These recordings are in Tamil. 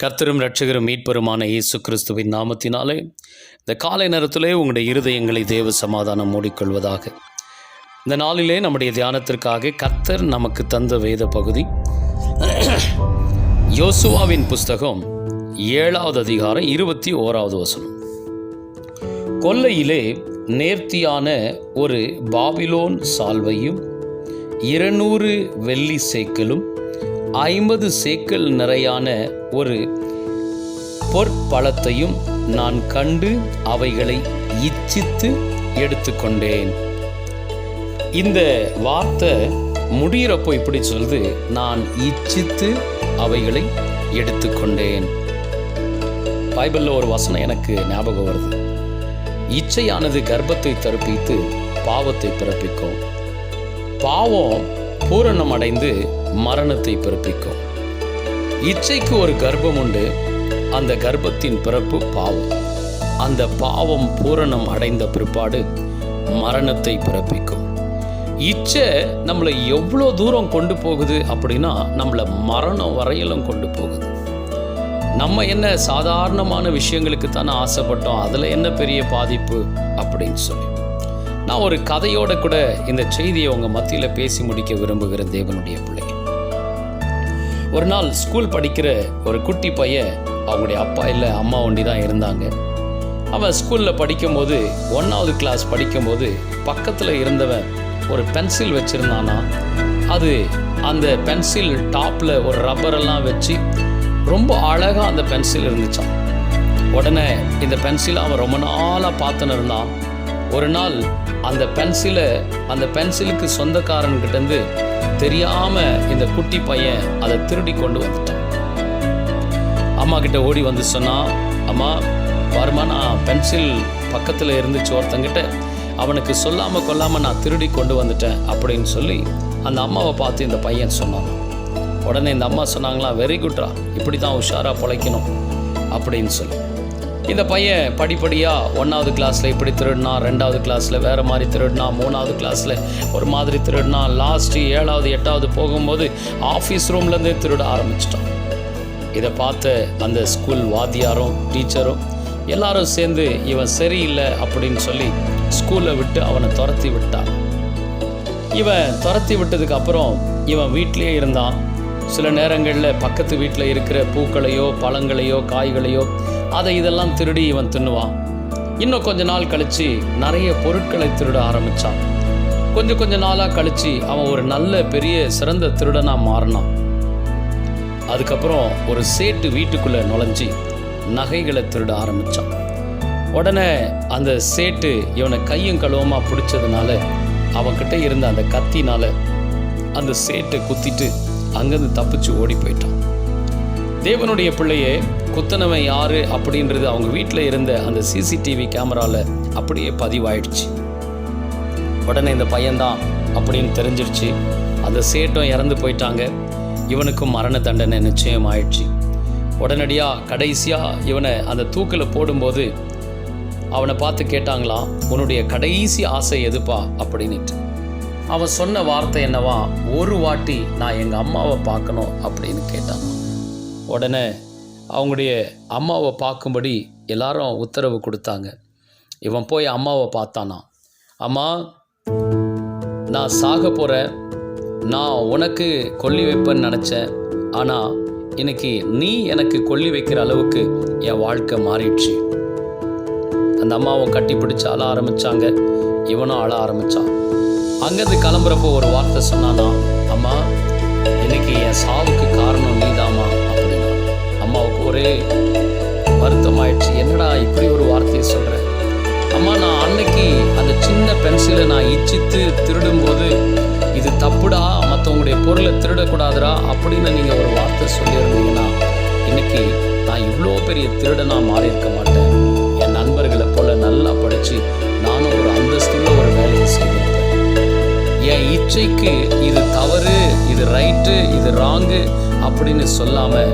கர்த்தரும் இரட்சகரும் மீட்பருமான இயேசு கிறிஸ்துவின் நாமத்தினாலே இந்த காலை நேரத்திலே உங்களுடைய இருதயங்களை தேவ சமாதானம் மூடிக்கொள்வதாக. இந்த நாளிலே நம்முடைய தியானத்திற்காக கர்த்தர் நமக்கு தந்த வேத பகுதி யோசுவாவின் புஸ்தகம் 7வது அதிகாரம் 21வது வசனம். கொல்லையிலே நேர்த்தியான ஒரு பாபிலோன் சால்வையும் 200 வெள்ளி சேக்கலும் 50 சேக்கல் நிறையான ஒரு பொற்பழத்தையும் நான் கண்டு அவைகளை இச்சித்து எடுத்துக்கொண்டேன். இந்த வார்த்தை முடிகிறப்போ இப்படி சொல்லுது, நான் இச்சித்து அவைகளை எடுத்துக்கொண்டேன். பைபிளில் ஒரு வசனம் எனக்கு ஞாபகம் வருது. இச்சையானது கர்ப்பத்தை தரிப்பித்து பாவத்தை பிறப்பிக்கும், பாவம் பூரணம் அடைந்து மரணத்தை பிறப்பிக்கும். இச்சைக்கு ஒரு கர்ப்பம் உண்டு, அந்த கர்ப்பத்தின் பிறப்பு பாவம். அந்த பாவம் பூரணம் அடைந்த பிற்பாடு மரணத்தை பிறப்பிக்கும். இச்சை நம்மளை எவ்வளோ தூரம் கொண்டு போகுது அப்படின்னா, நம்மளை மரணம் வரையிலும் கொண்டு போகுது. நம்ம என்ன சாதாரணமான விஷயங்களுக்கு தானே ஆசைப்பட்டோம், அதில் என்ன பெரிய பாதிப்பு அப்படின்னு சொல்லி நான் ஒரு கதையோட கூட இந்த செய்தியை உங்கள் மத்தியில் பேசி முடிக்க விரும்புகிற தேவனுடைய பிள்ளை. ஒரு நாள் ஸ்கூல் படிக்கிற ஒரு குட்டி பையன், அவங்களுடைய அப்பா இல்லை அம்மா ஒண்டி தான் இருந்தாங்க. அவன் ஸ்கூலில் படிக்கும்போது 1வது கிளாஸ் படிக்கும்போது பக்கத்தில் இருந்தவன் ஒரு பென்சில் வச்சுருந்தானா, அது அந்த பென்சில் டாப்பில் ஒரு ரப்பரெல்லாம் வச்சு ரொம்ப அழகாக அந்த பென்சில் இருந்துச்சான். உடனே இந்த பென்சிலை அவன் ரொம்ப நாளாக பார்த்துன்னு இருந்தான். ஒரு நாள் அந்த பென்சிலுக்கு சொந்தக்காரன்கிட்டேருந்து தெரியாமல் இந்த குட்டி பையன் அதை திருடி கொண்டு வந்துட்டான். அம்மா கிட்ட ஓடி வந்து சொன்னான், அம்மா பாருமா, நான் பென்சில் பக்கத்தில் இருந்துச்சு ஒருத்தங்கிட்ட, அவனுக்கு சொல்லாமல் கொல்லாமல் நான் திருடி கொண்டு வந்துட்டேன் அப்படின்னு சொல்லி அந்த அம்மாவை பார்த்து இந்த பையன் சொன்னான். உடனே இந்த அம்மா சொன்னாங்களாம், வெரி குட்ரா, இப்படி தான் உஷாராக பிழைக்கணும் அப்படின்னு சொல்லி. இந்த பையன் படிப்படியாக 1வது கிளாஸில் இப்படி திருடினா, 2வது கிளாஸில் வேறு மாதிரி திருடினா, 3வது கிளாஸில் ஒரு மாதிரி திருடினா, லாஸ்ட்டு 7வது 8வது போகும்போது ஆஃபீஸ் ரூம்லேருந்தே திருட ஆரம்பிச்சிட்டான். இதை பார்த்த அந்த ஸ்கூல் வாத்தியாரும் டீச்சரும் எல்லாரும் சேர்ந்து இவன் சரியில்லை அப்படின்னு சொல்லி ஸ்கூலை விட்டு அவனை துரத்தி விட்டான். இவன் துரத்தி விட்டதுக்கு அப்புறம் இவன் வீட்டிலே இருந்தான். சில நேரங்களில் பக்கத்து வீட்டில் இருக்கிற பூக்களையோ பழங்களையோ காய்களையோ இதெல்லாம் திருடி இவன் தின்னுவான். இன்னும் கொஞ்ச நாள் கழித்து நிறைய பொருட்களை திருட ஆரம்பித்தான். கொஞ்ச நாளாக கழித்து அவன் ஒரு நல்ல பெரிய சிறந்த திருடனாக மாறினான். அதுக்கப்புறம் ஒரு சேட்டு வீட்டுக்குள்ளே நுழைஞ்சி நகைகளை திருட ஆரம்பித்தான். உடனே அந்த சேட்டு இவனை கையும் களவுமாக பிடிச்சதுனால அவன்கிட்ட இருந்த அந்த கத்தினால் அந்த சேட்டை குத்திட்டு அங்கேருந்து தப்பிச்சு ஓடி போயிட்டான். தேவனுடைய பிள்ளையே, குத்தனவன் யாரு அப்படின்றது அவங்க வீட்டில் இருந்த அந்த சிசிடிவி கேமராவில் அப்படியே பதிவாயிடுச்சு. உடனே இந்த பையன்தான் அப்படின்னு தெரிஞ்சிருச்சு. அந்த சேட்டும் இறந்து போயிட்டாங்க. இவனுக்கும் மரண தண்டனை நிச்சயம் ஆயிடுச்சு. உடனடியாக கடைசியாக இவனை அந்த தூக்கில் போடும்போது அவனை பார்த்து கேட்டாங்களாம், உன்னுடைய கடைசி ஆசை எதுப்பா அப்படின்ட்டு. அவன் சொன்ன வார்த்தை என்னவா, ஒரு வாட்டி நான் எங்கள் அம்மாவை பார்க்கணும் அப்படின்னு கேட்டான். உடனே அவங்களுடைய அம்மாவை பார்க்கும்படி எல்லாரும் உத்தரவு கொடுத்தாங்க. இவன் போய் அம்மாவை பார்த்தானா, அம்மா நான் சாக போகிறேன், நான் உனக்கு கொல்லி வைப்பேன்னு நினச்சேன், ஆனால் இன்னைக்கு நீ எனக்கு கொல்லி வைக்கிற அளவுக்கு என் வாழ்க்கை மாறிடுச்சு. அந்த அம்மாவும் கட்டி பிடிச்சி அழ ஆரம்பித்தாங்க. இவனும் அழ ஆரம்பித்தான். அங்கேருந்து கிளம்புறப்போ ஒரு வார்த்தை சொன்னானா, அம்மா இன்னைக்கு என் சாவுக்கு காரணம் நீதாம்மா அப்படின்னா. அம்மாவுக்கு ஒரே வருத்தமாயிடுச்சு. என்னடா இப்படி ஒரு வார்த்தையை சொல்கிறேன்? அம்மா, நான் அன்னைக்கு அந்த சின்ன பென்சிலை நான் இச்சித்து திருடும்போது இது தப்புடா, மற்றவங்களுடைய பொருளை திருடக்கூடாதுடா அப்படின்னு நீங்கள் ஒரு வார்த்தை சொல்லியிருந்தீங்கன்னா இன்னைக்கு நான் இவ்வளோ பெரிய திருடனாக மாறியிருக்க மாட்டேன். என் நண்பர்களை போல் நல்லா படித்து நானும் ஒரு அந்தஸ்துள்ள ஒரு வேலையை செய்திருப்பேன். என் இச்சைக்கு இது தவறு, இது ரைட்டு, இது ராங்கு அப்படின்னு சொல்லாமல்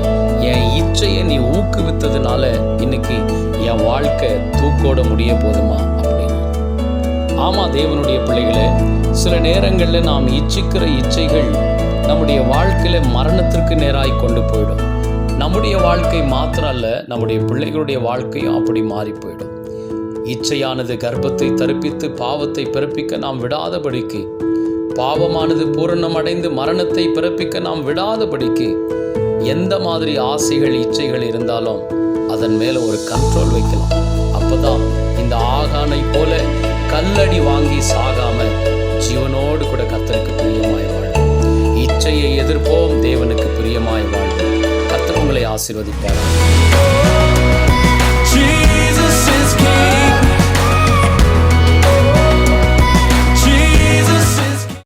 என் இச்சையை நீ ஊக்குவித்ததுனால இன்னைக்கு என் வாழ்க்கை தூக்கோட முடிய போதுமா அப்படின்னு. ஆமாம் தேவனுடைய பிள்ளைகளே, சில நேரங்களில் நாம் இச்சிக்கிற இச்சைகள் நம்முடைய வாழ்க்கையில் மரணத்திற்கு நேராய் கொண்டு போயிடும். நம்முடைய வாழ்க்கை மாத்திரம் அல்ல, நம்முடைய பிள்ளைகளுடைய வாழ்க்கையும் அப்படி மாறி போயிடும். இச்சையானது கர்ப்பத்தை தரிப்பித்து பாவத்தை பிறப்பிக்க நாம் விடாதபடிக்கு, பாவமானது பூரணம் அடைந்து மரணத்தை பிறப்பிக்க நாம் விடாதபடிக்கு, எந்த மாதிரி ஆசைகள் இச்சைகள் இருந்தாலும் அதன் மேலே ஒரு கண்ட்ரோல் வைக்கலாம். அப்போதான் இந்த ஆகானை போல கல்லடி வாங்கி சாகாம ஜீவனோடு கூட கர்த்தருக்கு பிரியமாய் வாழ்வோம். இச்சையை எதிர்ப்போம், தேவனுக்கு பிரியமாய் வாழ்வோம். கர்த்தர் உங்களை ஆசீர்வதிப்பார்.